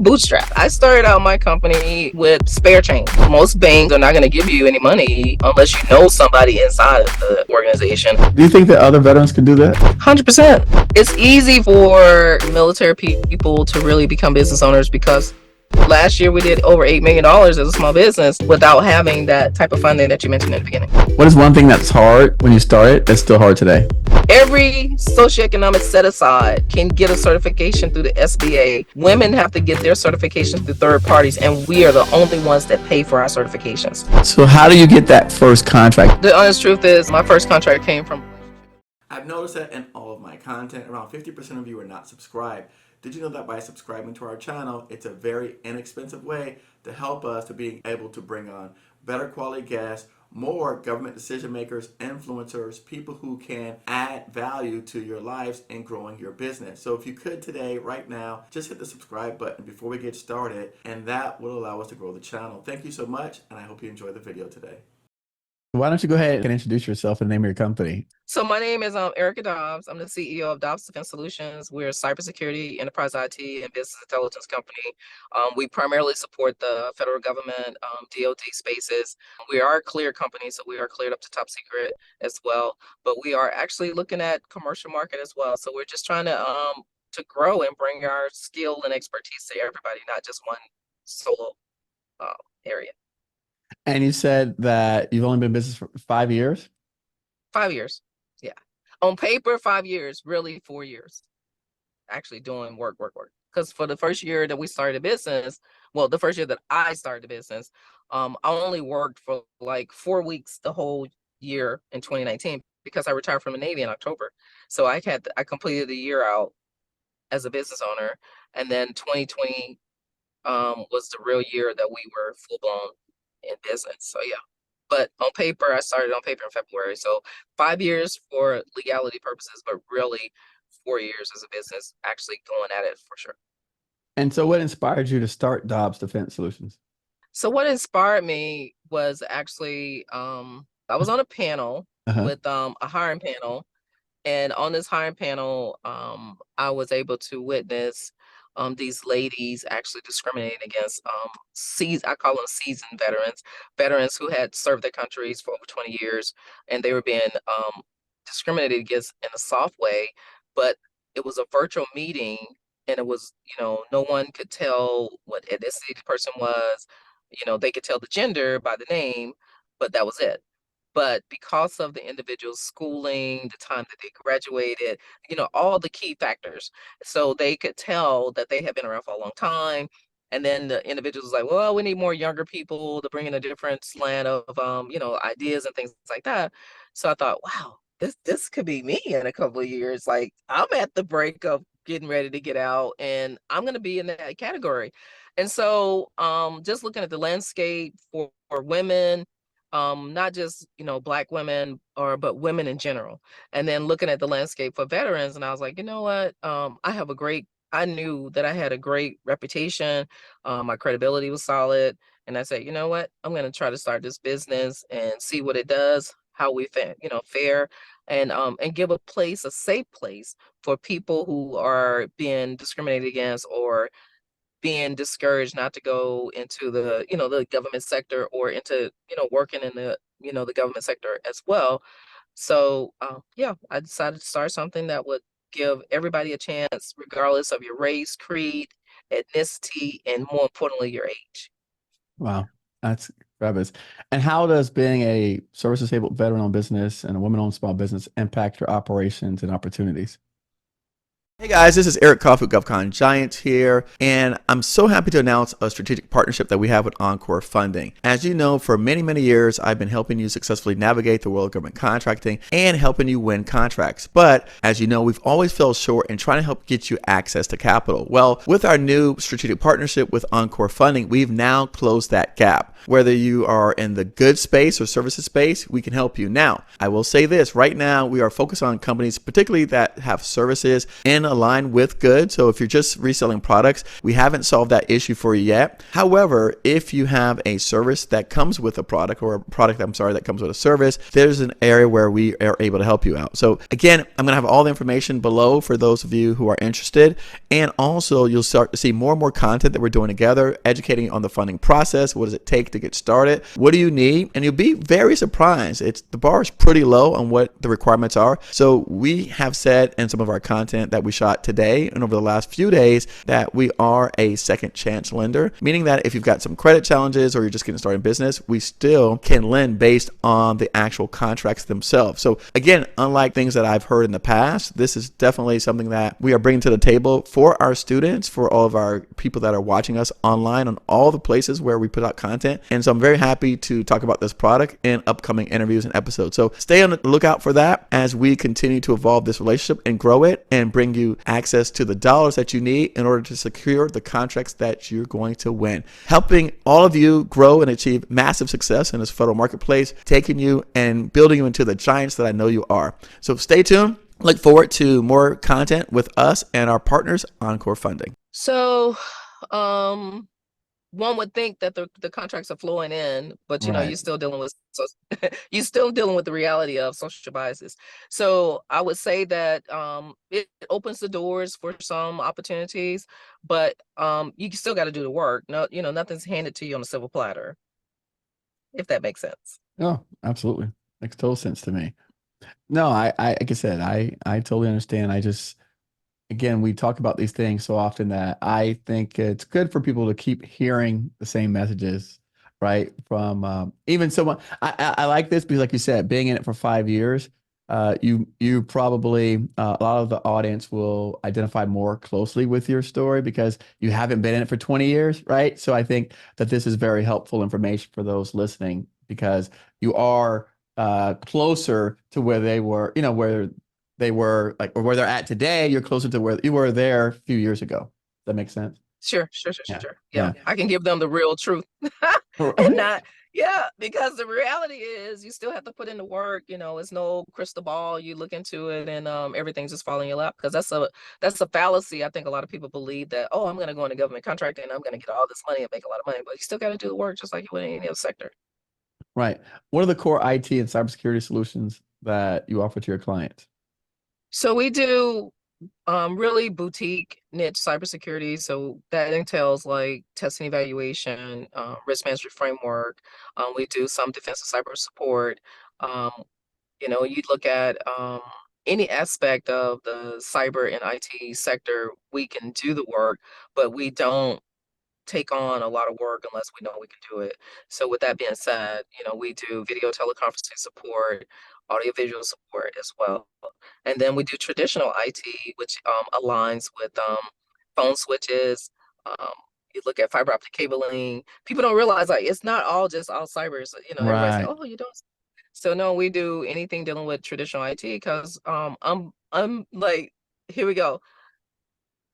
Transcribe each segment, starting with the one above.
bootstrap. I started out my company with spare change. Most banks are not going to give you any money unless you know somebody inside of the organization. Do you think that other veterans can do that? 100%. It's easy for military people to really become business owners because last year we did over $8 million as a small business without having that type of funding that you mentioned in the beginning. What is one thing that's hard when you started that's still hard today? Every socioeconomic set aside can get a certification through the SBA. Women have to get their certification through third parties, and we are the only ones that pay for our certifications. So how do you get that first contract? The honest truth is my first contract came from... I've noticed that in all of my content, around 50% of you are not subscribed. Did you know that by subscribing to our channel, it's a very inexpensive way to help us to being able to bring on better quality guests, more government decision makers, influencers, people who can add value to your lives and growing your business. So if you could today, right now, just hit the subscribe button before we get started, and that will allow us to grow the channel. Thank you so much, and I hope you enjoy the video today. Why don't you go ahead and introduce yourself and name your company? So my name is Erica Dobbs. I'm the CEO of Dobbs Defense Solutions. We're a cybersecurity, enterprise IT, and business intelligence company. We primarily support the federal government, DoD spaces. We are a cleared company, so we are cleared up to top secret as well. But we are actually looking at commercial market as well. So we're just trying to grow and bring our skill and expertise to everybody, not just one solo area. And you said that you've only been in business for 5 years? 5 years. Yeah. On paper, 5 years, really 4 years. Actually doing work. Because for the first year that we started a business, well, the first year that I started the business, I only worked for like 4 weeks the whole year in 2019 because I retired from the Navy in October. So I completed the year out as a business owner. And then 2020 was the real year that we were full blown in business. So yeah, but on paper, I started on paper in February. So 5 years for legality purposes, but really 4 years as a business, actually going at it for sure. And so what inspired you to start Dobbs Defense Solutions? So what inspired me was actually, I was on a panel with a hiring panel. And on this hiring panel, I was able to witness these ladies actually discriminating against I call them seasoned veterans who had served their countries for over 20 years, and they were being discriminated against in a soft way. But it was a virtual meeting, and it was, no one could tell what ethnicity the person was. They could tell the gender by the name, but that was it. But because of the individual's schooling, the time that they graduated, all the key factors, so they could tell that they had been around for a long time. And then the individual was like, well, we need more younger people to bring in a different slant of, ideas and things like that. So I thought, wow, this could be me in a couple of years. Like, I'm at the break of getting ready to get out, and I'm going to be in that category. And so just looking at the landscape for women, not just Black women but women in general, and then looking at the landscape for veterans, and I was like, you know what, I knew that I had a great reputation, my credibility was solid, and I said, you know what, I'm going to try to start this business and see what it does, how we fare, and give a safe place for people who are being discriminated against or being discouraged not to go into the the government sector or into working in the government sector as well. So yeah, I decided to start something that would give everybody a chance, regardless of your race, creed, ethnicity, and more importantly, your age. Wow, that's fabulous. And how does being a service-disabled veteran-owned business and a woman-owned small business impact your operations and opportunities? Hey guys, this is Eric Coffie with GovCon Giants here, and I'm so happy to announce a strategic partnership that we have with Encore Funding. As you know, for many, many years, I've been helping you successfully navigate the world of government contracting and helping you win contracts. But as you know, we've always fell short in trying to help get you access to capital. Well, with our new strategic partnership with Encore Funding, we've now closed that gap. Whether you are in the goods space or services space, we can help you. Now, I will say this, right now, we are focused on companies, particularly that have services in align with good. So if you're just reselling products, we haven't solved that issue for you yet. However, if you have a service that comes with a product, or a product, I'm sorry, that comes with a service, there's an area where we are able to help you out. So again, I'm going to have all the information below for those of you who are interested. And also you'll start to see more and more content that we're doing together, educating you on the funding process. What does it take to get started? What do you need? And you'll be very surprised. The bar is pretty low on what the requirements are. So we have said in some of our content that we shot today and over the last few days that we are a second chance lender, meaning that if you've got some credit challenges or you're just getting started in business, we still can lend based on the actual contracts themselves. So again, unlike things that I've heard in the past, this is definitely something that we are bringing to the table for our students, for all of our people that are watching us online on all the places where we put out content. And so I'm very happy to talk about this product in upcoming interviews and episodes. So stay on the lookout for that as we continue to evolve this relationship and grow it and bring you access to the dollars that you need in order to secure the contracts that you're going to win. Helping all of you grow and achieve massive success in this federal marketplace, taking you and building you into the giants that I know you are. So stay tuned. Look forward to more content with us and our partners, Encore Funding. So, one would think that the contracts are flowing in, but you know, you're still dealing with you're still dealing with the reality of social biases. So I would say that it opens the doors for some opportunities, but you still got to do the work. No, you know, nothing's handed to you on a silver platter, if that makes sense. Oh, absolutely. Makes total sense to me. No, I like I said, I totally understand. I just, again, we talk about these things so often that I think it's good for people to keep hearing the same messages, right? From even someone, I like this because, like you said, being in it for 5 years, you probably a lot of the audience will identify more closely with your story because you haven't been in it for 20 years, right? So I think that this is very helpful information for those listening because you are closer to where they were, you know, where they were like, or where they're at today. You're closer to where you were there a few years ago. Does that make sense? Sure. Yeah. I can give them the real truth and not, because the reality is you still have to put in the work. You know, it's no crystal ball. You look into it and everything's just falling in your lap because that's a fallacy. I think a lot of people believe that, oh, I'm going to go into government contracting and I'm going to get all this money and make a lot of money, but you still got to do the work just like you would in any other sector. Right. What are the core IT and cybersecurity solutions that you offer to your clients? So we do really boutique niche cybersecurity. So that entails like testing evaluation, risk management framework. We do some defensive cyber support. Um, you know, you look at any aspect of the cyber and IT sector, we can do the work, but we don't take on a lot of work unless we know we can do it. So with that being said, you know, we do video teleconferencing support, audiovisual support as well. And then we do traditional IT, which aligns with phone switches. Um, you look at fiber optic cabling. People don't realize like it's not all just all cyber. So, you know, everybody say, Right. "Oh, you don't." So no, we do anything dealing with traditional IT because I'm like, here we go.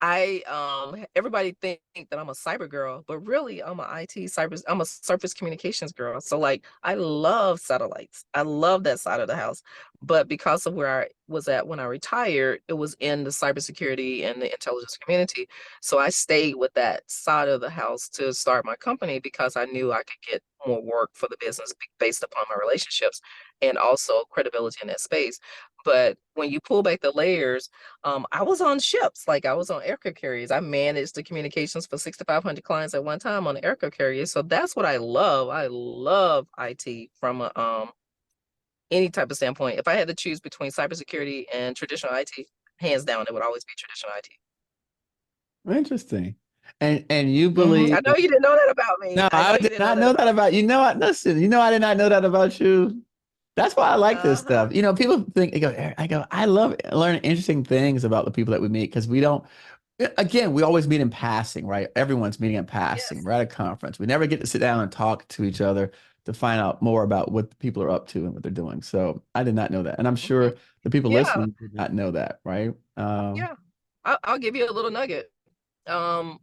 Everybody think that I'm a cyber girl, but really I'm I'm a surface communications girl. So like I love satellites. I love that side of the house. But because of where I was at when I retired, it was in the cybersecurity and the intelligence community. So I stayed with that side of the house to start my company because I knew I could get more work for the business based upon my relationships and also credibility in that space. But when you pull back the layers, I was on ships, like I was on aircraft carriers. I managed the communications for 6,500 clients at one time on the aircraft carriers. So that's what I love. I love IT from a any type of standpoint. If I had to choose between cybersecurity and traditional IT, hands down, it would always be traditional IT. Interesting. And you believe I know you didn't know that about me. no, I know I you did didn't know not that know that about me. about you. Know what? Listen, you know, I did not know that about you. That's why I like this Uh-huh. stuff. You know, people think, I love learning interesting things about the people that we meet because we don't, again, we always meet in passing, right? Everyone's meeting in passing. Yes. We're at a conference. We never get to sit down and talk to each other to find out more about what the people are up to and what they're doing. So I did not know that. And I'm Mhm. sure the people Yeah. listening did not know that, right? Yeah. I'll give you a little nugget.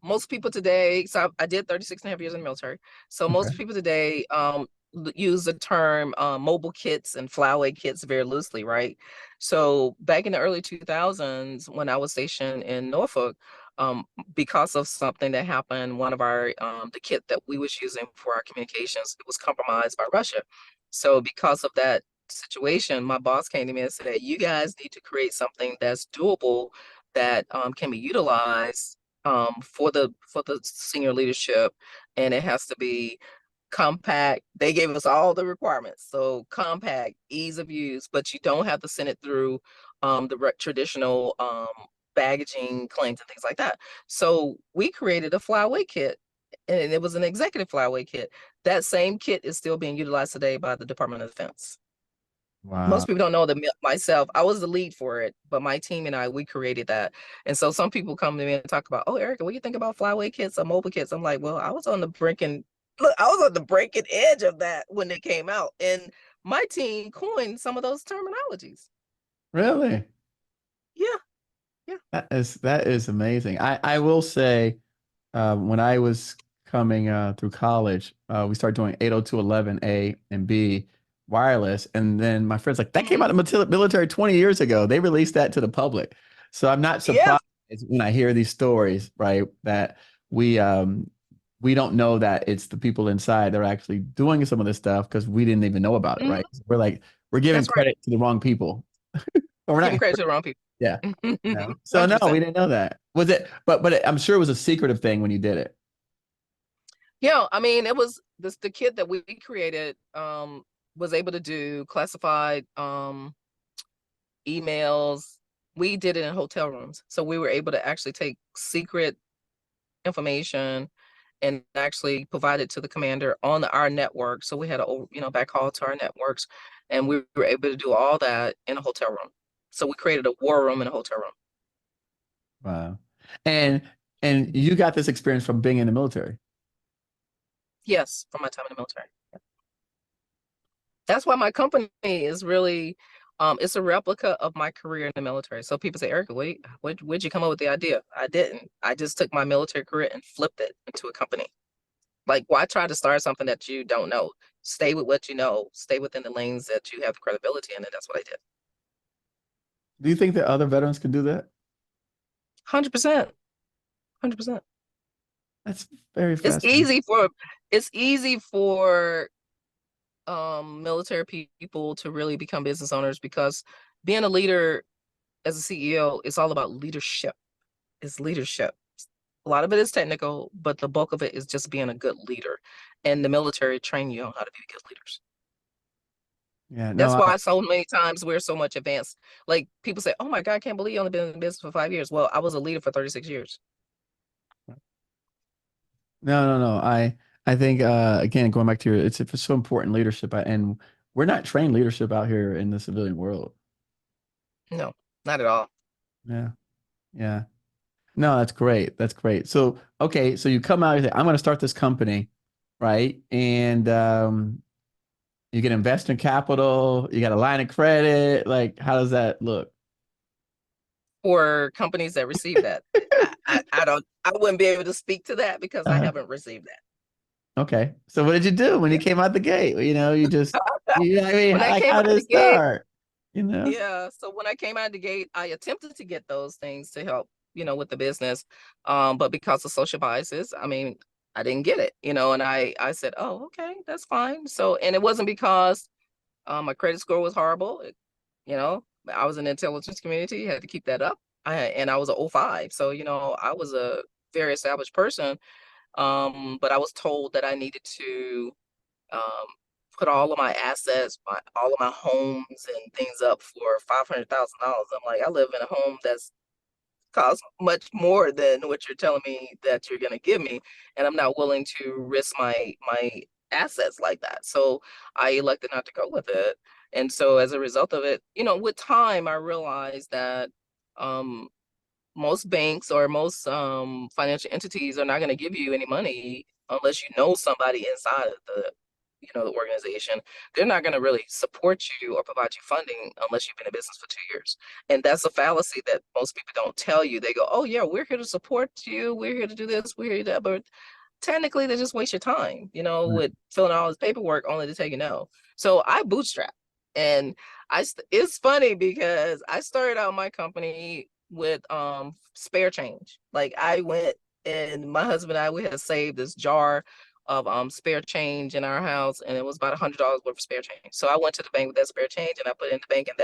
Most people today, so I did 36 and a half years in the military. So Okay. most people today use the term mobile kits and flyaway kits very loosely, right? So back in the early 2000s, when I was stationed in Norfolk, because of something that happened, one of our the kit that we was using for our communications, it was compromised by Russia. So because of that situation, my boss came to me and said, you guys need to create something that's doable, that can be utilized for the senior leadership, and it has to be compact. They gave us all the requirements. So compact, ease of use, but you don't have to send it through the traditional baggaging claims and things like that. So we created a flyaway kit, and it was an executive flyaway kit. That same kit is still being utilized today by the Department of Defense. Wow. Most people don't know that myself, I was the lead for it, but my team and I, we created that. And so some people come to me and talk about, oh, Erica, what do you think about flyaway kits or mobile kits? I'm like, well, I was on the breaking edge of that when it came out. And my team coined some of those terminologies. Really? Yeah. Yeah. That is amazing. I will say, when I was coming through college, we started doing 802.11a and B wireless, and then my friends like that came out of military 20 years ago. They released that to the public, so I'm not Yeah. surprised when I hear these stories, right? That we don't know that it's the people inside that are actually doing some of this stuff because we didn't even know about it, right? We're giving That's right. credit to the wrong people, or we're Giving not. credit to the wrong people. Yeah. No. So no, 100%. we didn't know that. Was it? But I'm sure it was a secretive thing when you did it. Yeah, I mean, it was the kit that we created was able to do classified emails. We did it in hotel rooms. So we were able to actually take secret information and actually provide it to the commander on our network. So we had a backhaul to our networks, and we were able to do all that in a hotel room. So we created a war room in a hotel room. Wow. And you got this experience from being in the military. Yes, from my time in the military. That's why my company is really it's a replica of my career in the military. So people say, Erica, where'd you come up with the idea? I didn't. I just took my military career and flipped it into a company. Like, why try to start something that you don't know? Stay with what you know. Stay within the lanes that you have credibility in, and that's what I did. Do you think that other veterans can do that? 100%. 100%. That's very It's fascinating. easy for military people to really become business owners, because being a leader as a CEO is all about leadership. It's leadership. A lot of it is technical, but the bulk of it is just being a good leader. And the military train you on how to be good leaders. Yeah, That's no, why so many times we're so much advanced. Like, people say, oh my God, I can't believe you only been in business for 5 years. Well, I was a leader for 36 years. no. I think again, going back to it's so important leadership, and we're not trained leadership out here in the civilian world. No, not at all. Yeah, yeah. No, that's great. That's great. So, okay, so you come out and say, I'm going to start this company, right? And you get investor capital, you got a line of credit. Like, how does that look? For companies that receive that, I wouldn't be able to speak to that because I Uh-huh. haven't received that. Okay. So what did you do when you came out the gate? You just, I mean, When I like, came how out did it the gate, start? yeah. So when I came out the gate, I attempted to get those things to help, with the business. But because of social biases, I mean, I didn't get it, and I said, oh, okay, that's fine. So, and it wasn't because my credit score was horrible. I was in the intelligence community, had to keep that up. And I was a 05. So, I was a very established person. But I was told that I needed to um, put all of my assets, all of my homes and things up for $500,000. I'm like, I live in a home that's costs much more than what you're telling me that you're going to give me, and I'm not willing to risk my assets like that. So I elected not to go with it. And so as a result of it, with time, I realized that um, most banks or most financial entities are not going to give you any money unless you know somebody inside of the organization. They're not going to really support you or provide you funding unless you've been in business for 2 years. And that's a fallacy that most people don't tell you. They go, oh yeah, we're here to support you, we're here to do this, we're here to that, but technically they just waste your time, you know, Right. with filling out all this paperwork only to tell you no. So I bootstrap, and it's funny because I started out my company with spare change. Like I went, and my husband and we had saved this jar of spare change in our house, and it was about $100 worth of spare change. So I went to the bank with that spare change and I put it in the bank, and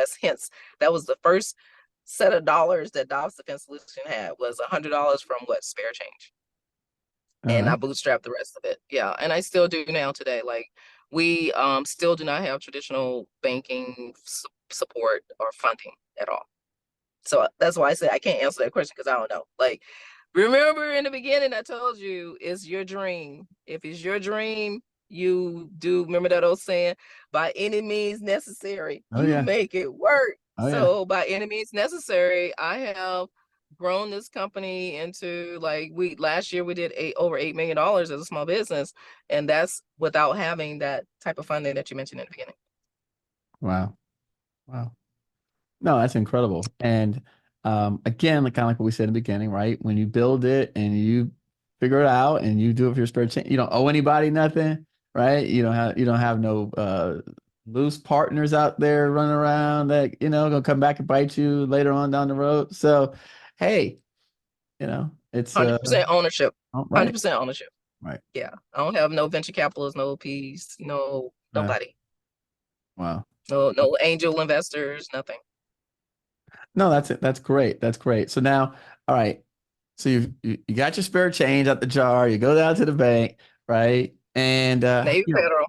that was the first set of dollars that Dobbs Defense Solutions had, was $100 from what, spare change. All And I right. bootstrapped the rest of it. Yeah, and I still do now today. Like we still do not have traditional banking support or funding at all. So that's why I said I can't answer that question, because I don't know. Like, remember in the beginning I told you, it's your dream. If it's your dream, you do. Remember that old saying, by any means necessary, Oh you yeah. make it work. Oh yeah. So by any means necessary, I have grown this company into, like, last year we did over $8 million as a small business, and that's without having that type of funding that you mentioned in the beginning. Wow. Wow. No, that's incredible. And again, like kind of like what we said in the beginning, right? When you build it and you figure it out and you do it for your spare change, you don't owe anybody nothing, right? You don't have no loose partners out there running around that, gonna come back and bite you later on down the road. So, hey, it's 100% ownership. right, 100% ownership. right. Yeah, I don't have no venture capitalists, no OPs, nobody, Wow. no angel investors, nothing. No, that's it. That's great. That's great. So now, all right. So you got your spare change out the jar. You go down to the bank, right? And Navy Federal.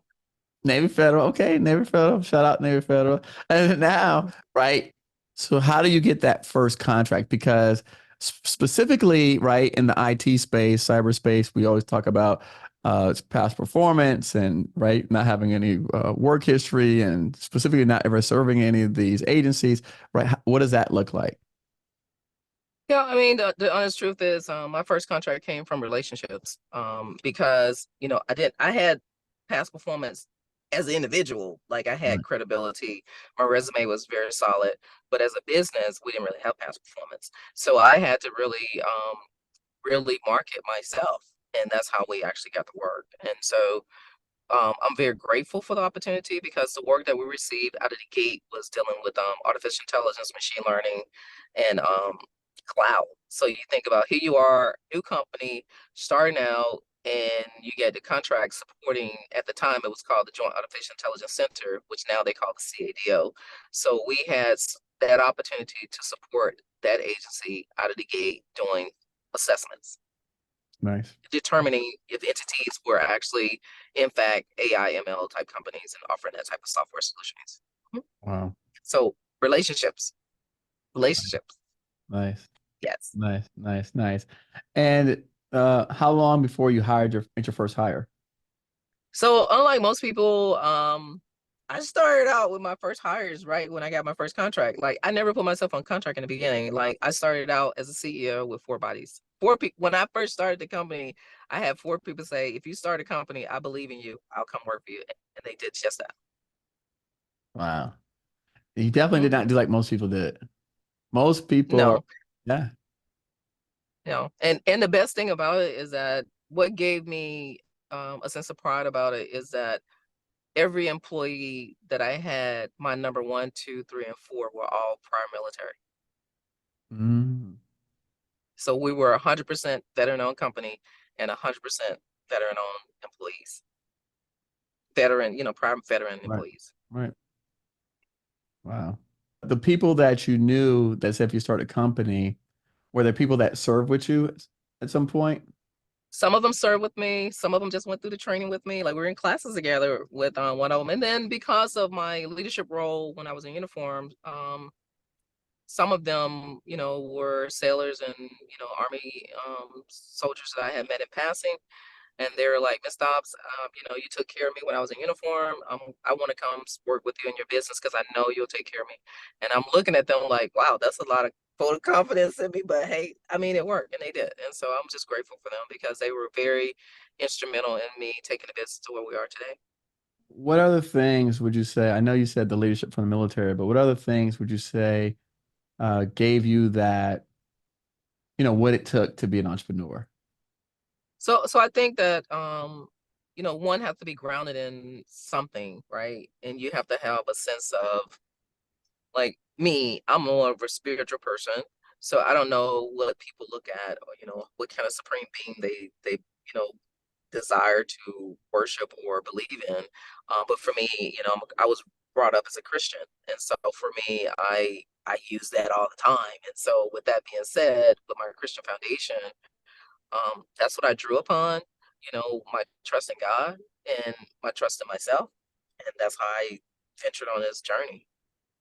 Navy Federal. Okay, Navy Federal. Shout out Navy Federal. And now, right? So how do you get that first contract? Because specifically, right, in the IT space, cyberspace, we always talk about past performance and right, not having any work history, and specifically not ever serving any of these agencies, right? What does that look like? Yeah, I mean, the honest truth is, my first contract came from relationships. Because I had past performance as an individual. Like I had Right. credibility, my resume was very solid, but as a business, we didn't really have past performance. So I had to really market myself, and that's how we actually got the work. And so I'm very grateful for the opportunity, because the work that we received out of the gate was dealing with artificial intelligence, machine learning, and cloud. So you think about, here you are, new company, starting out, and you get the contract supporting, at the time it was called the Joint Artificial Intelligence Center, which now they call the CADO. So we had that opportunity to support that agency out of the gate doing assessments, Nice. determining if entities were actually, in fact, AI, ML type companies and offering that type of software solutions. Wow. So relationships. Nice. Yes. Nice. Nice. Nice. And how long before you made your first hire? So unlike most people, I started out with my first hires right when I got my first contract. Like I never put myself on contract in the beginning. Like I started out as a CEO with 4 bodies. 4 people. When I first started the company, I had 4 people say, "If you start a company, I believe in you. I'll come work for you." And they did just that. Wow. You definitely did Mhm. not do like most people did. Most people are, No, yeah. and the best thing about it is that what gave me a sense of pride about it is that every employee that I had, my number 1, 2, 3, and 4 were all prior military. Mm, So we were 100% veteran-owned company and 100% veteran-owned employees. Prior veteran right. employees. Right. Wow. The people that you knew that said if you start a company, were there people that served with you at some point? Some of them served with me. Some of them just went through the training with me. Like we were in classes together with one of them. And then because of my leadership role when I was in uniform, some of them, were sailors and, Army soldiers that I had met in passing. And they were like, "Miss Dobbs, you took care of me when I was in uniform. I want to come work with you in your business because I know you'll take care of me." And I'm looking at them like, wow, that's a lot of vote confidence in me. But hey, I mean, it worked, and they did. And so I'm just grateful for them because they were very instrumental in me taking the business to where we are today. What other things would you say? I know you said the leadership from the military, but what other things would you say gave you that, what it took to be an entrepreneur? So I think that one has to be grounded in something, right? And you have to have a sense of, like me, I'm more of a spiritual person. So I don't know what people look at, or what kind of supreme being they desire to worship or believe in. But for me, I was brought up as a Christian, and so for me, I use that all the time. And so, with that being said, with my Christian foundation, that's what I drew upon. My trust in God and my trust in myself, and that's how I ventured on this journey.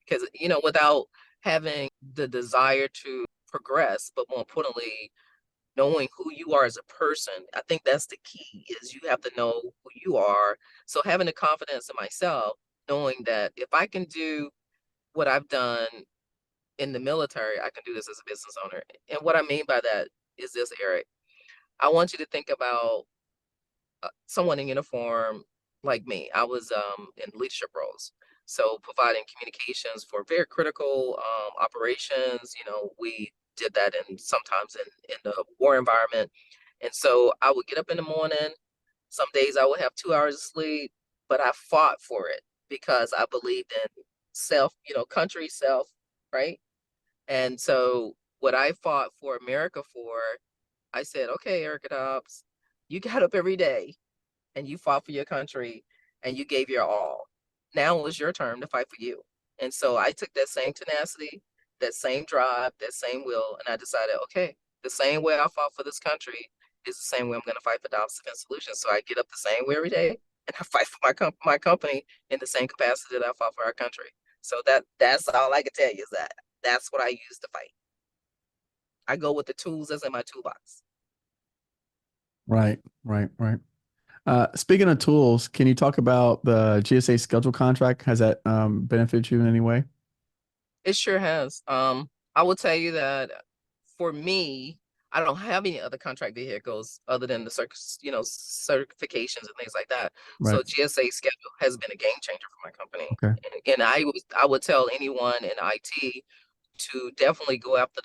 Because without having the desire to progress, but more importantly, knowing who you are as a person, I think that's the key, is you have to know who you are. So having the confidence in myself, knowing that if I can do what I've done in the military, I can do this as a business owner. And what I mean by that is this, Eric. I want you to think about someone in uniform like me. I was in leadership roles. So providing communications for very critical operations. We did that in sometimes in the war environment. And so I would get up in the morning. Some days I would have 2 hours of sleep, but I fought for it because I believed in self, country, self, right? And so what I fought for America for, I said, okay, Erica Dobbs, you got up every day and you fought for your country and you gave your all. Now it was your turn to fight for you. And so I took that same tenacity, that same drive, that same will, and I decided, okay, the same way I fought for this country is the same way I'm going to fight for Dobbs Defense Solutions. So I get up the same way every day, and I fight for my company in the same capacity that I fought for our country. So that's all I can tell you, is that that's what I use to fight. I go with the tools that's in my toolbox. Right, right, right. Speaking of tools, can you talk about the GSA schedule contract? Has that benefited you in any way? It sure has. I will tell you that for me, I don't have any other contract vehicles other than the certifications and things like that. Right. So GSA schedule has been a game changer for my company. Okay. And I would tell anyone in IT to definitely go after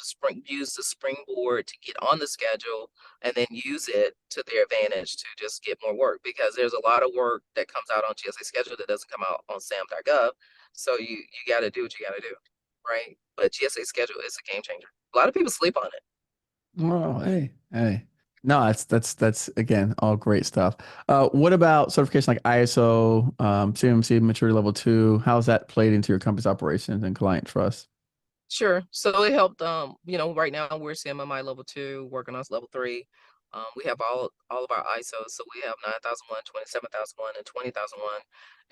use the springboard to get on the schedule, and then use it to their advantage to just get more work, because there's a lot of work that comes out on GSA schedule that doesn't come out on SAM.gov. So you got to do what you got to do, right? But GSA schedule is a game changer. A lot of people sleep on it. Oh, hey, hey. No, that's again all great stuff. What about certification like ISO, CMC maturity level 2? How's that played into your company's operations and client trust? Sure. So it helped. Right now we're CMMI level 2, working on level 3. We have all of our ISOs. So we have 9001, 27001, and 20001.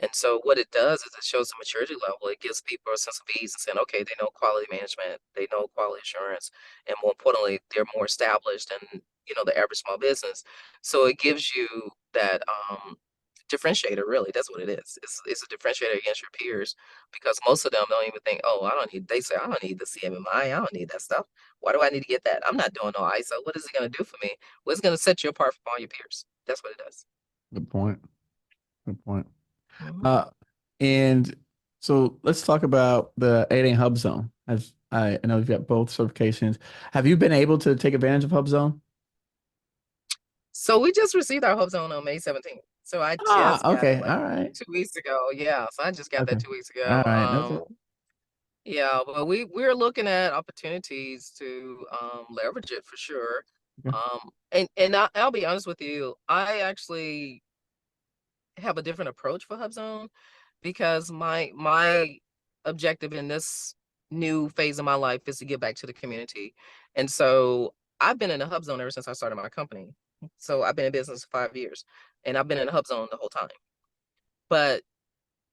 And so what it does is it shows the maturity level. It gives people a sense of ease and saying, okay, they know quality management, they know quality assurance, and more importantly, they're more established than the average small business. So it gives you that differentiator. Really, that's what it is. It's a differentiator against your peers, because most of them don't even think, oh, I don't need, they say, I don't need the CMMI, I don't need that stuff. Why do I need to get that? I'm not doing no ISO. What is it going to do for me? Well, it's going to set you apart from all your peers. That's what it does. Good point. Good point. Mhm. And so let's talk about the 8A HubZone. As I know you've got both certifications. Have you been able to take advantage of HubZone? So we just received our HubZone on May 17th. So I just got it Okay. like All right. 2 weeks ago. Yeah. So I just got Okay. that 2 weeks All ago. right. That's it. Yeah, but we're looking at opportunities to leverage it for sure. Okay. And I'll be honest with you, I actually have a different approach for HubZone, because my objective in this new phase of my life is to give back to the community. And so I've been in a HubZone ever since I started my company. So I've been in business for 5 years, and I've been in a HubZone the whole time. But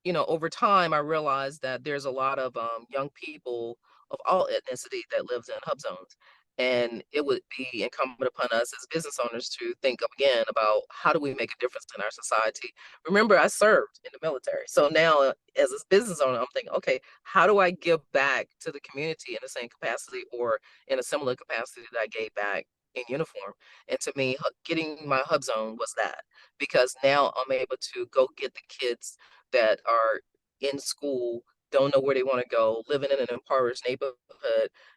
over time, I realized that there's a lot of young people of all ethnicity that lives in hub zones. And it would be incumbent upon us as business owners to think up again about, how do we make a difference in our society? Remember, I served in the military. So now, as a business owner, I'm thinking, okay, how do I give back to the community in the same capacity or in a similar capacity that I gave back in uniform? And to me, getting my hub zone was that, because now I'm able to go get the kids that are in school don't know where they want to go, living in an impoverished neighborhood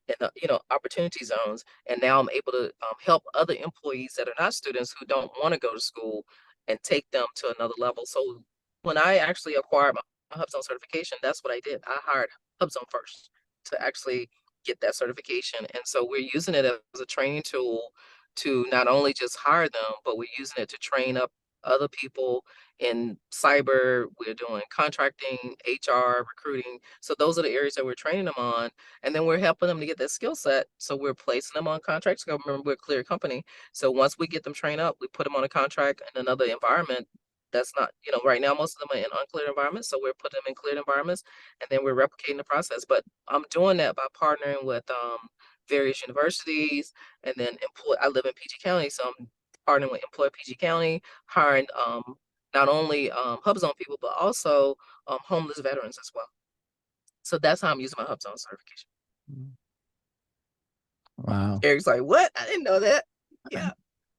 in the, opportunity zones. And now I'm able to help other employees that are not students who don't want to go to school and take them to another level. So when I actually acquired my HubZone certification, that's what I did. I hired HubZone first to actually get that certification. And so we're using it as a training tool to not only just hire them, but we're using it to train up other people in cyber. We're doing contracting, HR, recruiting. So those are the areas that we're training them on. And then we're helping them to get that skill set. So we're placing them on contracts. Remember, we're a clear company. So once we get them trained up, we put them on a contract in another environment. That's not, right now, most of them are in uncleared environments. So we're putting them in cleared environments, and then we're replicating the process. But I'm doing that by partnering with various universities, and then I live in PG County, so I'm partnering with Employ PG County, hiring not only HubZone people, but also homeless veterans as well. So that's how I'm using my HubZone certification. Wow. Eric's like, what? I didn't know that. Yeah.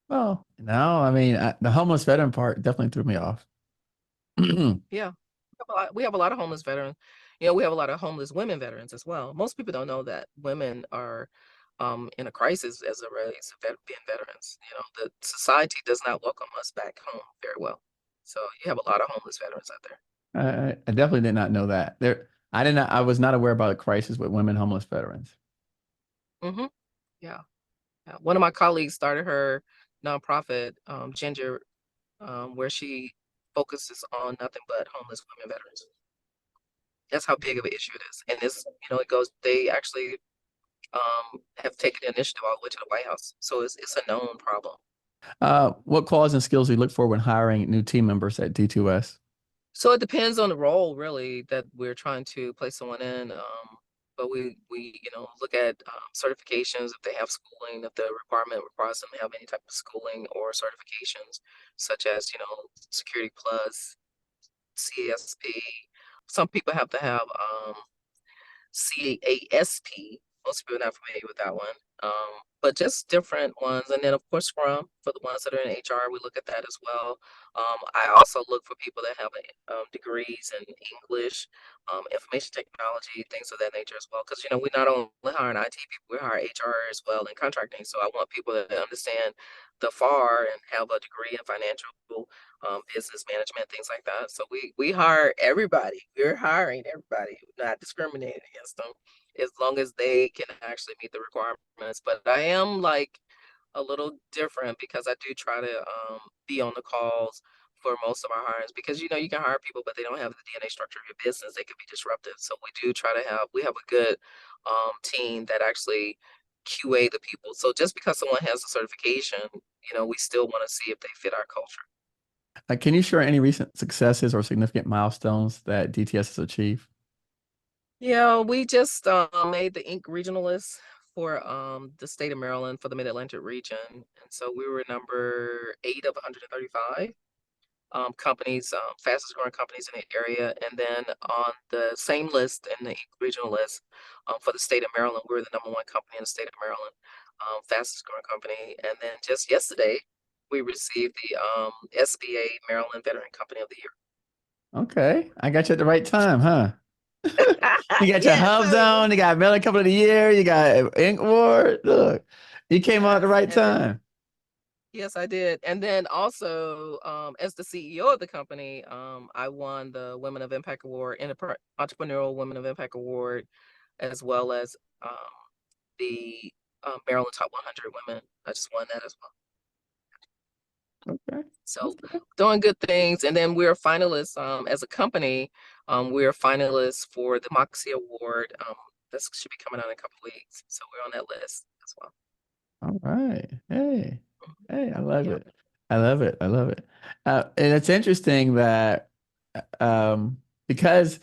Well, no, I mean, the homeless veteran part definitely threw me off. Yeah. We have a lot of homeless veterans. We have a lot of homeless women veterans as well. Most people don't know that women are in a crisis as a race of being veterans. The society does not welcome us back home very well. So you have a lot of homeless veterans out there. I definitely did not know that. I was not aware about a crisis with women homeless veterans. Mm-hmm. Yeah. One of my colleagues started her nonprofit, Ginger, where she focuses on nothing but homeless women veterans. That's how big of an issue it is. And they actually have taken the initiative all the way to the White House. So it's a known problem. What qualities and skills do you look for when hiring new team members at D2S? So it depends on the role, really, that we're trying to place someone in. But we look at certifications, if they have schooling, if the requirement requires them to have any type of schooling or certifications, such as Security Plus, CASP. Some people have to have CASP. Most people are not familiar with that one. But just different ones. And then, of course, Scrum for the ones that are in HR, we look at that as well. I also look for people that have degrees in English, information technology, things of that nature as well. Because, we not only hire IT people, we hire HR as well and contracting. So I want people that understand the FAR and have a degree in financial business management, things like that. So we hire everybody. We're hiring everybody, not discriminating against them, as long as they can actually meet the requirements. But I am like a little different because I do try to be on the calls for most of our hires, because you can hire people, but they don't have the DNA structure of your business. They could be disruptive. So we have a good team that actually QA the people. So just because someone has a certification, we still want to see if they fit our culture. Can you share any recent successes or significant milestones that DTS has achieved? Yeah, we just made the Inc. regionalist for the state of Maryland for the Mid-Atlantic region. And so we were number 8 of 135 companies, fastest growing companies in the area. And then on the same list, in the Inc. regional list for the state of Maryland, we were the number 1 company in the state of Maryland, fastest growing company. And then just yesterday, we received the SBA Maryland Veteran Company of the Year. Okay, I got you at the right time, huh? You got your Yes, HubZone, you got Maryland Company of the Year, you got Ink Award. Look, you came out at the right time. Yes, I did. And then also, as the CEO of the company, I won the Women of Impact Award, Entrepreneurial Women of Impact Award, as well as the Maryland Top 100 Women. I just won that as well. Okay. So doing good things. And then we're finalists as a company. We're finalists for the Moxie Award. That should be coming out in a couple of weeks. So we're on that list as well. All right. Hey, I love it. I love it. I love it. And it's interesting that because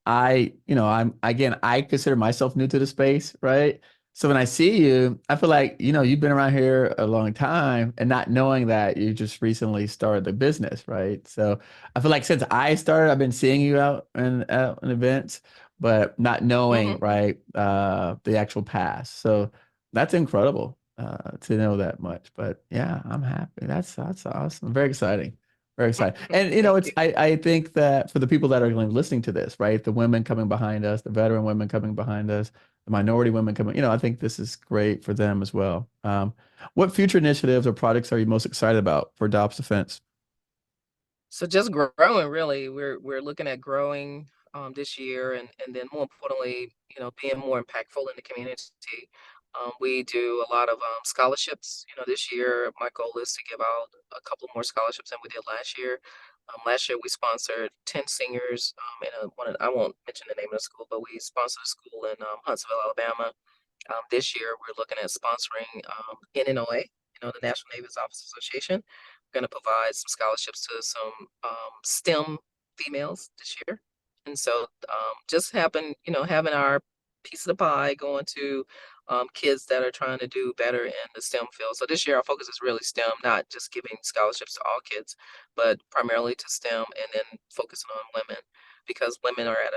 I consider myself new to the space, right? So when I see you, I feel like, you've been around here a long time and not knowing that you just recently started the business, right? So I feel like since I started, I've been seeing you out in events, but not knowing, right, the actual past. So that's incredible to know that much. But yeah, I'm happy. That's awesome. Very exciting. Very excited. And you know, Thank it's you. I think that for the people that are listening to this, right? The women coming behind us, the veteran women coming behind us, the minority women coming, you know, I think this is great for them as well. What future initiatives or projects are you most excited about for Dobbs Defense? So just growing, really. We're looking at growing this year, and then more importantly, being more impactful in the community. We do a lot of scholarships. This year my goal is to give out a couple more scholarships than we did last year. Last year we sponsored 10 seniors I won't mention the name of the school, but we sponsored a school in Huntsville, Alabama. This year, we're looking at sponsoring NNOA, the National Navy Officers Association. We're going to provide some scholarships to some STEM females this year. And so just having our piece of the pie going to kids that are trying to do better in the STEM field. So this year, our focus is really STEM, not just giving scholarships to all kids, but primarily to STEM and then focusing on women because women are at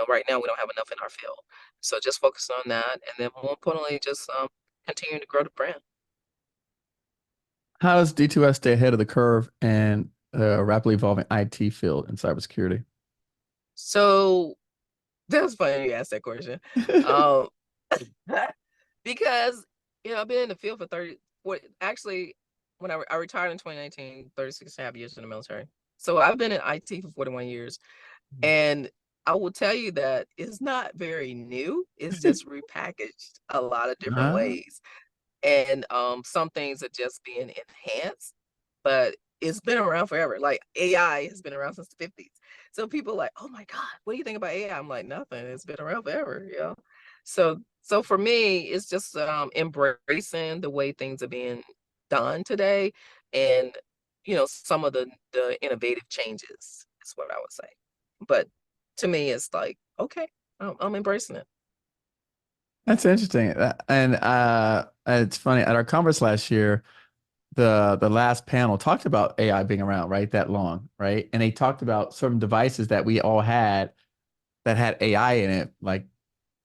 right now we don't have enough in our field. So just focus on that, and then more importantly, just continue to grow the brand. How does D2S stay ahead of the curve and rapidly evolving IT field in cybersecurity? So that's funny you asked that question, um, because I've been in the field for 40. When I retired in 2019, 36 and a half years in the military. So I've been in IT for 41 years, and I will tell you that it's not very new. It's just repackaged a lot of different Uh, ways. And some things are just being enhanced, but it's been around forever. Like AI has been around since the 50s. So people are like, oh my God, what do you think about AI? I'm like, nothing. It's been around forever. So for me, it's just embracing the way things are being done today, and some of the innovative changes is what I would say. But to me, it's like, okay, I'm embracing it. that's interesting. And it's funny at our conference last year, the last panel talked about AI being around, right? That long, right? And they talked about certain devices that we all had that had AI in it, like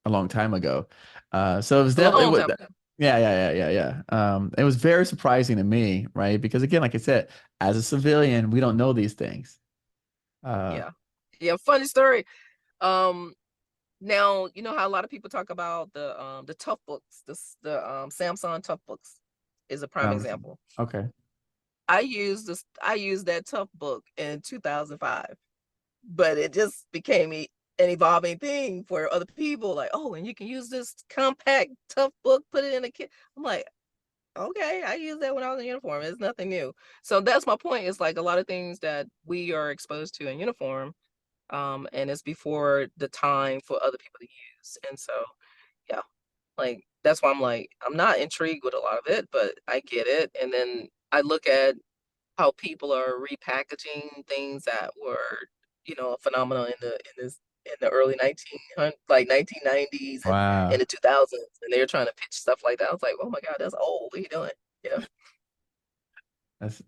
a long time ago. So it was A definitely long time ago. yeah. It was very surprising to me, right? Because again, like I said, as a civilian, we don't know these things. Uh, Yeah. Yeah. Funny story. Um, Now, you know how a lot of people talk about the tough books, the Samsung tough books is a prime example. okay. I used that tough book in 2005, but it just became an evolving thing for other people. Like, oh, and you can use this compact tough book, put it in a kit. I'm like, okay, I used that when I was in uniform. It's nothing new. So that's my point. It's like a lot of things that we are exposed to in uniform, and it's before the time for other people to use. And so, yeah, like that's why I'm like, I'm not intrigued with a lot of it, but I get it. And then I look at how people are repackaging things that were, a phenomenon in the early 1990s and in Wow. the 2000s, and they're trying to pitch stuff like that. I was like, oh my God, that's old. What are you doing? Yeah.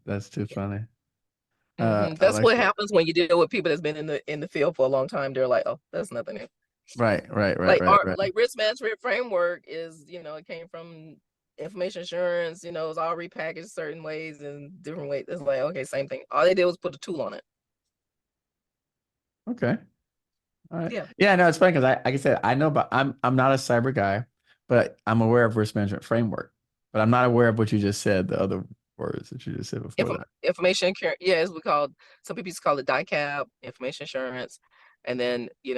That's too funny. I That's like what that. happens when you deal with people that's been in the field for a long time. They're like, oh, that's nothing new. Right. Like risk management framework is, it came from information assurance, it's all repackaged certain ways and different ways. It's like, okay, same thing. All they did was put a tool on it. Okay. All right. Yeah. Yeah, no, it's funny because like I said, I know about I'm not a cyber guy, but I'm aware of risk management framework. But I'm not aware of what you just said, the other words that you just said before that. Information, yeah, it's we called, some people used to call it DICAP, information assurance. And then, you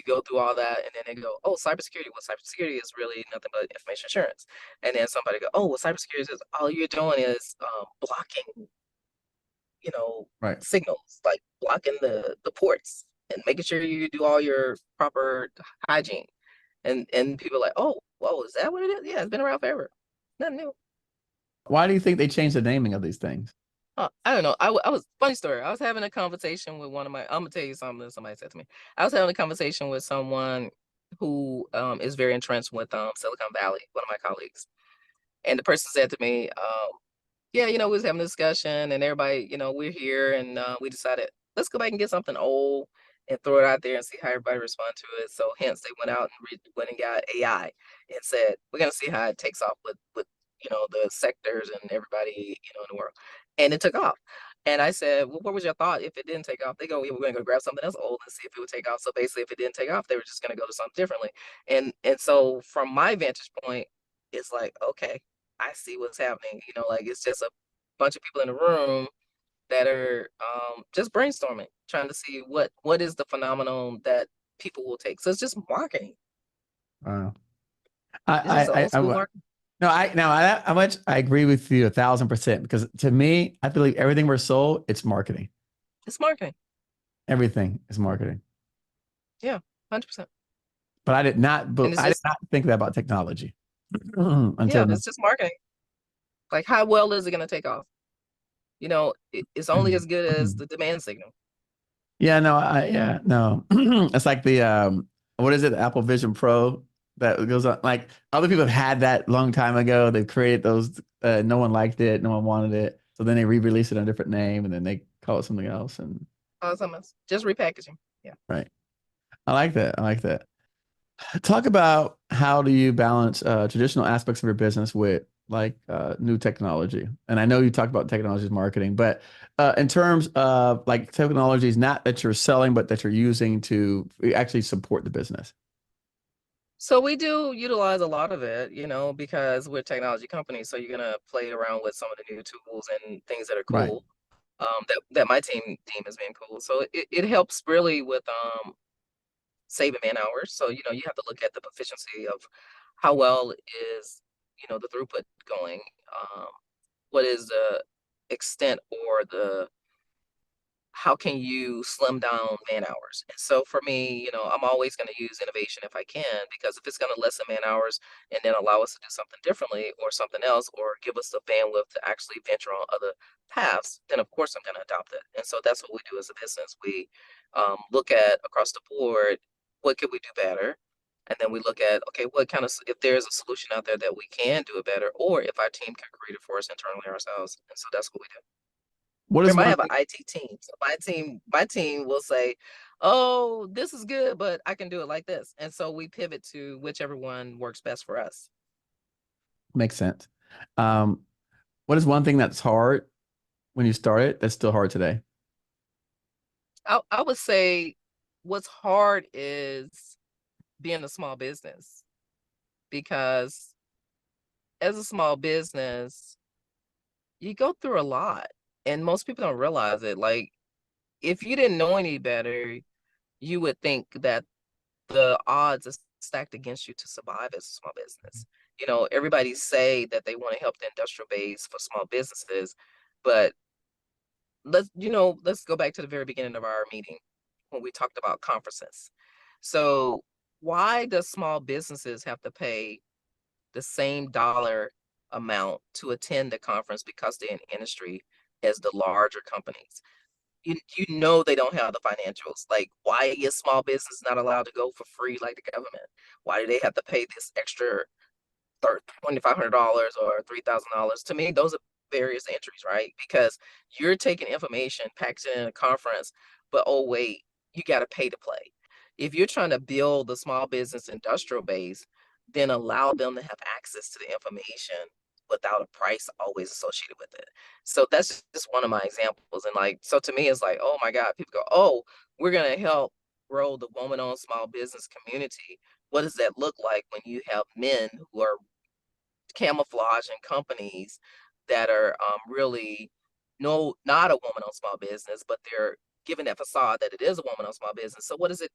go through all that and then they go, oh, cybersecurity. Well, cybersecurity is really nothing but information assurance. And then somebody go, oh, well, cybersecurity is all you're doing is blocking, you know, Right. signals, like blocking the ports and making sure you do all your proper hygiene. And people are like, oh, whoa, is that what it is? Yeah, it's been around forever. Nothing new. Why do you think they changed the naming of these things? I don't know. I was, funny story. I was having a conversation with one of my. I'm gonna tell you something that somebody said to me. I was having a conversation with someone who is very entrenched with Silicon Valley, one of my colleagues, and the person said to me, yeah, we was having a discussion, and everybody, we're here, and we decided let's go back and get something old and throw it out there and see how everybody respond to it. So hence they went out and went and got AI and said we're gonna see how it takes off with the sectors and everybody in the world, and it took off. And I said, well, what was your thought if it didn't take off? They go, yeah, we're going to go grab something else old and see if it would take off. So basically, if it didn't take off, they were just going to go to something differently. And so from my vantage point, it's like, okay, I see what's happening. You know, like it's just a bunch of people in the room that are just brainstorming, trying to see what is the phenomenon that people will take. So it's just marketing. Wow. It's just old school marketing. I agree with you 1,000%, because to me, I believe everything we're sold, it's marketing. It's marketing. Everything is marketing. Yeah, 100%. But I did not think that about technology yeah, it's just marketing. Like, how well is it going to take off? You know, it's only as good as the demand signal. Yeah, no. It's like the what is it, Apple Vision Pro that goes on. Like other people have had that long time ago. They've created those. No one liked it. No one wanted it. So then they re-release it under a different name, and then they call it something else. And something else. Just repackaging. Yeah. Right. I like that. Talk about how do you balance traditional aspects of your business with like new technology. And I know you talk about technologies marketing, but in terms of like technologies, not that you're selling, but that you're using to actually support the business. So we do utilize a lot of it, you know, because we're a technology company. So you're gonna play around with some of the new tools and things that are Right. cool. That my team is being cool. So it helps really with saving man hours. So you know you have to look at the proficiency of how well is the throughput going. What is the extent or the how can you slim down man hours? And so for me, I'm always going to use innovation if I can, because if it's going to lessen man hours and then allow us to do something differently or something else, or give us the bandwidth to actually venture on other paths, then of course I'm going to adopt it. And so that's what we do as a business. We look at across the board, what could we do better? And then we look at, okay, what kind of, if there's a solution out there that we can do it better, or if our team can create it for us internally ourselves. And so that's what we do. What is Remember, I one have an thing? IT team. So my team will say, "Oh, this is good, but I can do it like this." And so we pivot to whichever one works best for us. Makes sense. Um, what is one thing that's hard when you started that's still hard today? I would say what's hard is being a small business, because as a small business, you go through a lot, and most people don't realize it. Like, if you didn't know any better, you would think that the odds are stacked against you to survive as a small business. Everybody say that they want to help the industrial base for small businesses, but let's go back to the very beginning of our meeting when we talked about conferences. So why does small businesses have to pay the same dollar amount to attend the conference because they're in industry as the larger companies? They don't have the financials. Like, why is small business not allowed to go for free like the government? Why do they have to pay this extra $2,500 or $3,000? To me, those are various entries, right? Because you're taking information, packaging it in a conference, but oh wait, you got to pay to play. If you're trying to build the small business industrial base, then allow them to have access to the information without a price always associated with it. So that's just one of my examples. And like, so to me, it's like, oh my God, people go, oh, we're going to help grow the woman-owned small business community. What does that look like when you have men who are camouflaging companies that are really not a woman-owned small business, but they're giving that facade that it is a woman-owned small business? So what does it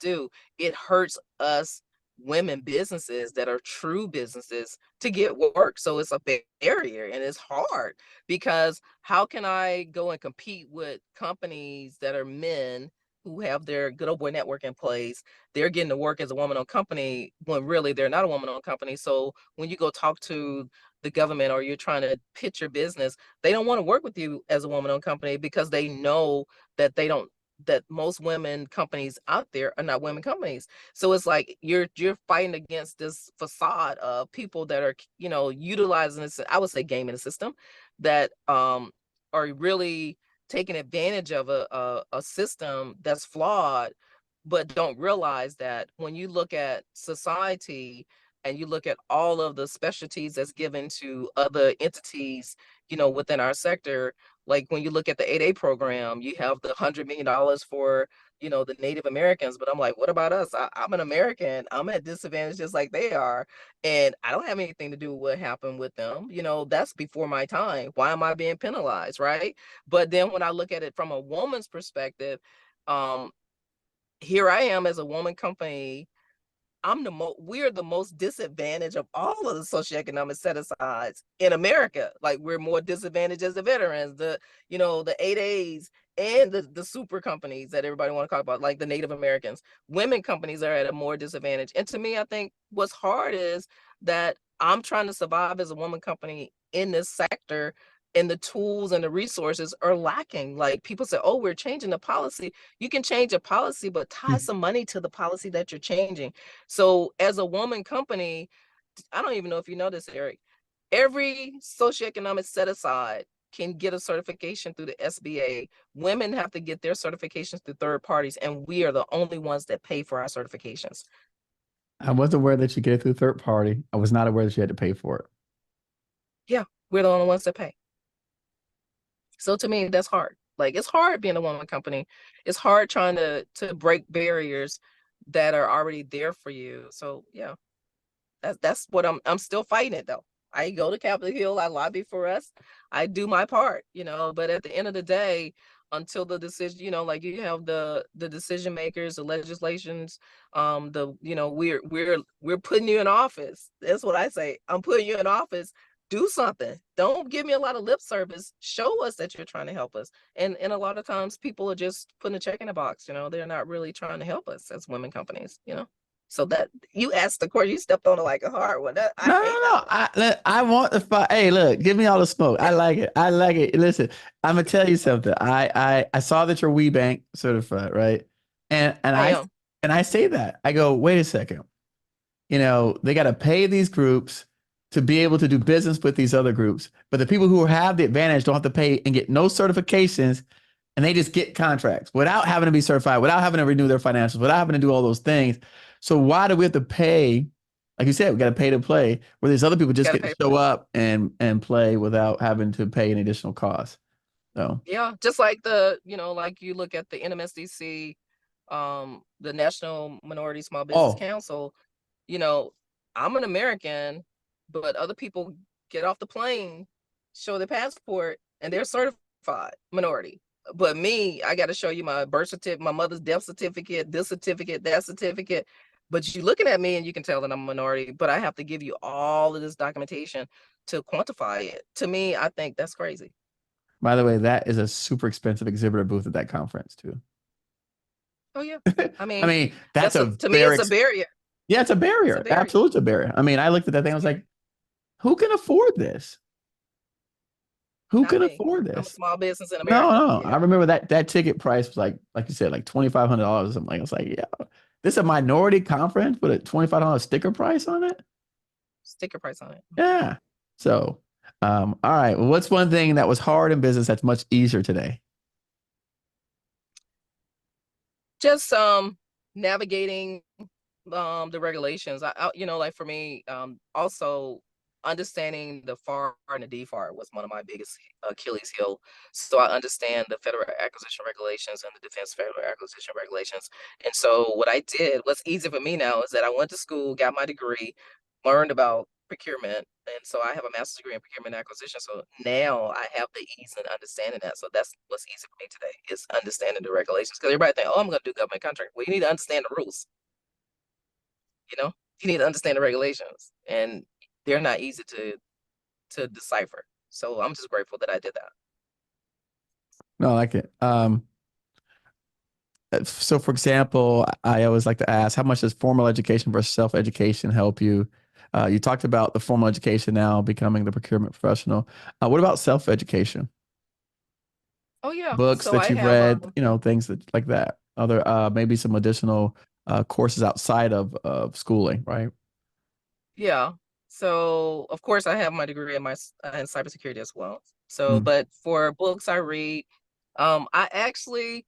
do? It hurts us women businesses that are true businesses to get work. So it's a barrier, and it's hard, because how can I go and compete with companies that are men who have their good old boy network in place? They're getting to work as a woman-owned company when really they're not a woman-owned company. So when you go talk to the government or you're trying to pitch your business, they don't want to work with you as a woman-owned company, because they know that most women companies out there are not women companies. So it's like you're fighting against this facade of people that are utilizing this, I would say, gaming the system, that are really taking advantage of a system that's flawed, but don't realize that when you look at society and you look at all of the specialties that's given to other entities within our sector, Like when you look at the 8A program, you have the $100 million for, you know, the Native Americans. But I'm like, what about us? I'm an American. I'm at disadvantage just like they are. And I don't have anything to do with what happened with them. You know, that's before my time. Why am I being penalized? Right. But then when I look at it from a woman's perspective, here I am as a woman company. We're the most disadvantaged of all of the socioeconomic set-asides in America. Like we're more disadvantaged as the veterans, the, you know, the 8As and the super companies that everybody want to talk about, like the Native Americans. Women companies are at a more disadvantage. And to me, I think what's hard is that I'm trying to survive as a woman company in this sector, and the tools and the resources are lacking. Like people say, oh, we're changing the policy. You can change a policy, but tie some money to the policy that you're changing. So as a woman company, I don't even know if you know this, Eric, every socioeconomic set aside can get a certification through the SBA. Women have to get their certifications through third parties, and we are the only ones that pay for our certifications. I was aware that you get it through third party. I was not aware that you had to pay for it. Yeah, we're the only ones that pay. So to me, that's hard. Like it's hard being a woman company. It's hard trying to break barriers that are already there for you. So yeah, that's what I'm still fighting it though. I go to Capitol Hill, I lobby for us, I do my part, you know, but at the end of the day, until the decision, you know, like you have the decision makers, the legislations, you know, we're putting you in office. That's what I say. I'm putting you in office. Do something. Don't give me a lot of lip service. Show us that you're trying to help us. And a lot of times people are just putting a check in a box, you know, they're not really trying to help us as women companies, you know. So that you asked the question, you stepped on it like a hard one. I No, hate no, no. I want the fight. Hey, look, give me all the smoke. I like it. I like it. Listen, I'm gonna tell you something. I saw that you're WeBank certified, right? And I am. I say that. I go, wait a second. You know, they got to pay these groups to be able to do business with these other groups. But the people who have the advantage don't have to pay and get no certifications, and they just get contracts without having to be certified, without having to renew their financials, without having to do all those things. So why do we have to pay? Like you said, we got to pay to play, where these other people just get to show up and play without having to pay an additional cost. So yeah, just like the, you know, like you look at the NMSDC, the National Minority Small Business Council, you know, I'm an American, but other people get off the plane, show their passport, and they're certified minority. But me, I got to show you my birth certificate, my mother's death certificate, this certificate, that certificate. But you looking at me and you can tell that I'm a minority, but I have to give you all of this documentation to quantify it. To me, I think that's crazy. by the way, that is a super expensive exhibitor booth at that conference too. Oh yeah. I I mean, that's to me, it's a barrier. Yeah, it's a barrier. It's a barrier. Absolutely, it's a barrier. I mean, I looked at that thing. I was like, who can afford this? Who Not can me. afford I'm a this? small business in America. No. Yeah. I remember that ticket price was like you said, like $2,500 or something. Like, I was like, yeah, this is a minority conference with a $25 sticker price on it. Sticker price on it. Yeah. So, all right. Well, what's one thing that was hard in business that's much easier today? Just navigating the regulations. I you know, like for me, also understanding the FAR and the DFAR was one of my biggest Achilles heel. So I understand the federal acquisition regulations and the defense federal acquisition regulations. And so what I did, what's easy for me now is that I went to school, got my degree, learned about procurement. And so I have a master's degree in procurement and acquisition. So now I have the ease in understanding that. So that's what's easy for me today is understanding the regulations. Because everybody think, oh, I'm going to do government contract. Well, you need to understand the rules. You know, you need to understand the regulations, and they're not easy to decipher. So I'm just grateful that I did that. No, I like it. So for example, I always like to ask, how much does formal education versus self-education help you? You talked about the formal education now becoming the procurement professional. What about self-education? Oh yeah. Books So that I you've have read, you know, things that like that. Other maybe some additional courses outside of schooling, right? yeah. So of course I have my degree in in cybersecurity as well. So, but for books I read, I actually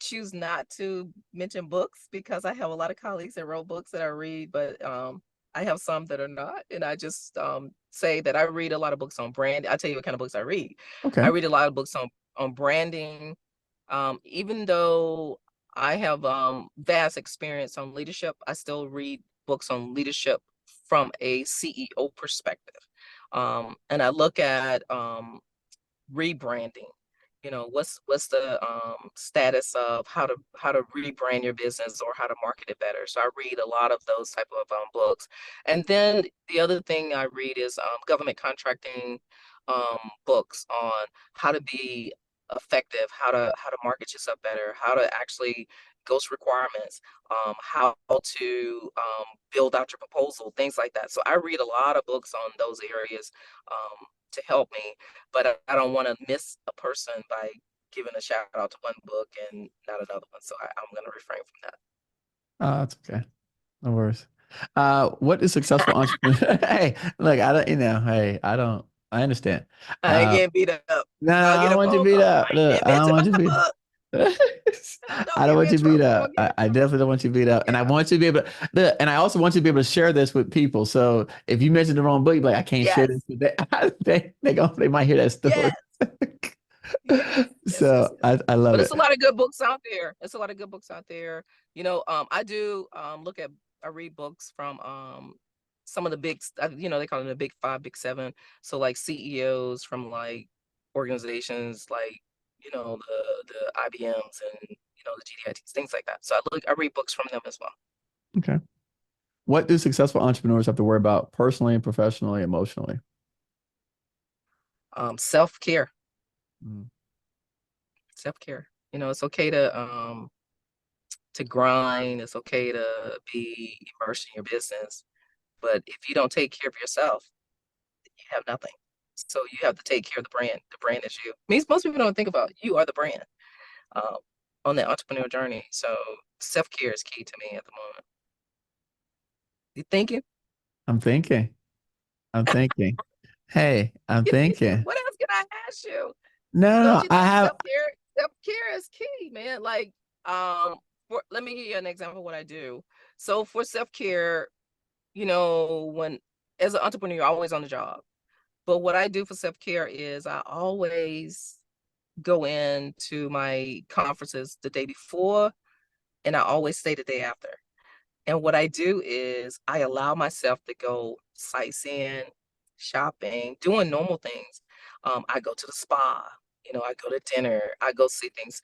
choose not to mention books because I have a lot of colleagues that wrote books that I read, but I have some that are not, and I just say that I read a lot of books on brand. I'll tell you what kind of books I read. Okay. I read a lot of books on branding. Even though I have vast experience on leadership, I still read books on leadership from a CEO perspective. And I look at rebranding. You know, what's the status of how to rebrand your business or how to market it better. So I read a lot of those type of books. And then the other thing I read is government contracting books on how to be effective, how to market yourself better, how to actually ghost requirements, how to build out your proposal, things like that. So I read a lot of books on those areas to help me, but I don't want to miss a person by giving a shout out to one book and not another one. So I'm going to refrain from that. That's okay. No worries. What is successful entrepreneur? Hey, look, I don't, hey, I understand. I ain't getting beat up. No, I'll I get don't a want you phone beat call. up. I Look, ain't I don't mention want you my beat book. I Don't don't get me want in you beat trouble. up. Don't get me in I trouble. definitely don't want you beat up. And I want you to be able to, look, and I also want you to be able to share this with people. So if you mention the wrong book, you're like, I can't share Yes. this with they might hear that story. Yes. Yes. Yes. Yes. So Yes. I love But it. it's a lot of good books out there. It's a lot of good books out there. You know, I do I read books from some of the big, you know, they call them the big five, big seven. So like CEOs from like organizations like, you know, the IBMs and, you know, the GDITs, things like that. So I read books from them as well. Okay. What do successful entrepreneurs have to worry about personally and professionally, emotionally? Self-care. Mm. Self-care. You know, it's okay to grind. It's okay to be immersed in your business. But if you don't take care of yourself, you have nothing. So you have to take care of the brand. The brand is you. Means most people don't think about you are the brand um, on the entrepreneurial journey. So self-care is key to me at the moment. You thinking? I'm thinking. I'm thinking. Hey, I'm You thinking? thinking. What else can I ask you? No, Don't no, you I think have. self-care is key, man? Like, let me give you an example of what I do. So for self-care, you know, when as an entrepreneur, you're always on the job. But what I do for self-care is I always go into my conferences the day before and I always stay the day after. And what I do is I allow myself to go sightseeing, shopping, doing normal things. I go to the spa, you know, I go to dinner, I go see things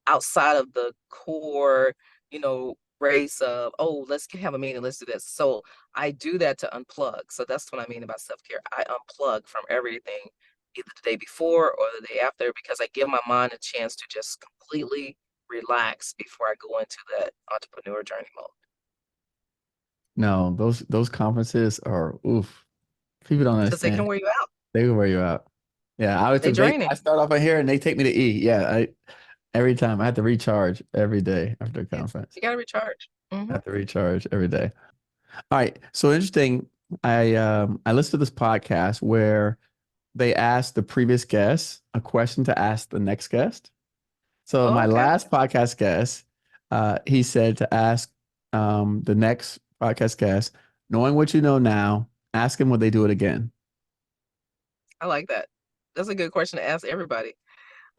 outside of the core, you know, race of, oh, let's have a meeting, let's do this. So I do that to unplug. So that's what I mean about self-care. I unplug from everything, either the day before or the day after, because I give my mind a chance to just completely relax before I go into that entrepreneur journey mode. No, those conferences are oof. People don't Because they can understand. wear you out. They will wear you out. Yeah, I was They to vape. draining. I start off in here and they take me to eat. Yeah, every time I have to recharge every day after a Yeah, conference. you gotta recharge. I have to recharge every day. All right. So interesting. I listened to this podcast where they asked the previous guest a question to ask the next guest. So Oh, my okay. last podcast guest, he said to ask the next podcast guest, knowing what you know now, ask him would they do it again. I like that. That's a good question to ask everybody.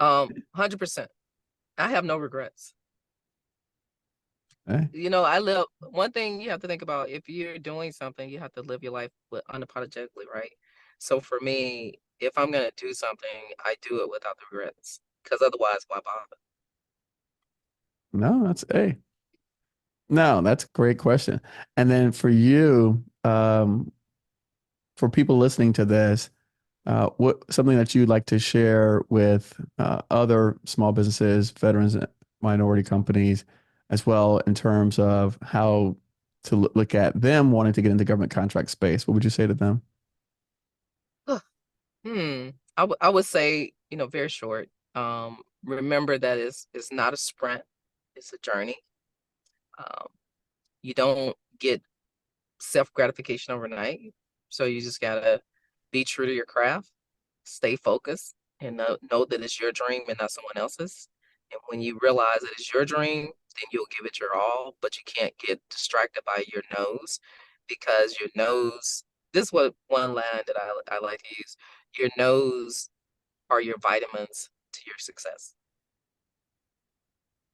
100%. I have no regrets. Okay. You know, one thing you have to think about, if you're doing something, you have to live your life with unapologetically, right? So for me, if I'm gonna do something, I do it without the regrets. Because otherwise, why bother? No, that's a no, that's a great question. And then for you, for people listening to this, what something that you'd like to share with other small businesses, veterans, minority companies, as well in terms of how to look at them wanting to get into government contract space? What would you say to them? Hmm. I would say, you know, very short. Remember that it's not a sprint, it's a journey. Um, you don't get self-gratification overnight. So you just gotta be true to your craft, stay focused, and know that it's your dream and not someone else's. And when you realize that it's your dream, then you'll give it your all, but you can't get distracted by your nose because your nose this is what one line that I like to use. Your no's are your vitamins to your success.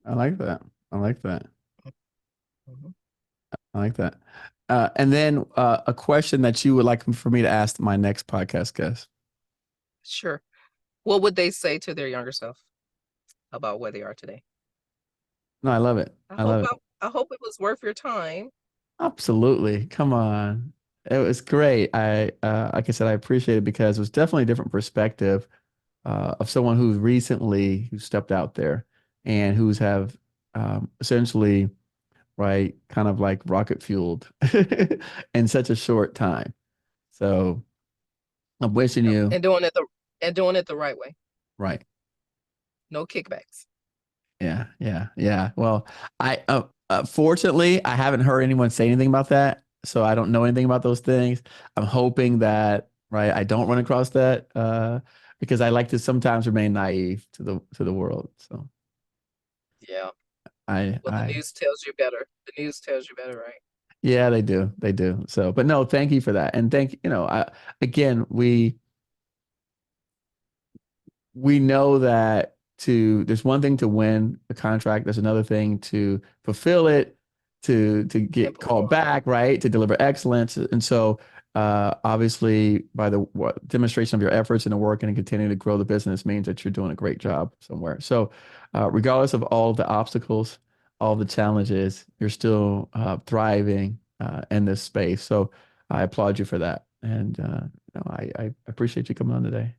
I like that. I like that. Mhm. I like that. And then a question that you would like for me to ask my next podcast guest. Sure. What would they say to their younger self about where they are today? No, I love it. I love it. I hope it was worth your time. Absolutely. Come on. It was great. Like I said, I appreciate it because it was definitely a different perspective of someone who stepped out there and who's have essentially, right, kind of like rocket fueled in such a short time. So I'm wishing Yep. you, And doing it the right way. right. No kickbacks. Yeah, yeah, yeah. Well, I fortunately I haven't heard anyone say anything about that, so I don't know anything about those things. I'm hoping that right I don't run across that because I like to sometimes remain naive to the world. So Yeah. I Well, the I news tells you better. The news tells you better, right? yeah, they do. So, but no, thank you for that, and again we know that there's one thing to win a contract, there's another thing to fulfill it, to And get called perform. back, right? To deliver excellence. And so obviously by the demonstration of your efforts and the work and continuing to grow the business means that you're doing a great job somewhere. So regardless of all the obstacles, all the challenges, you're still thriving in this space. So I applaud you for that. And I appreciate you coming on today.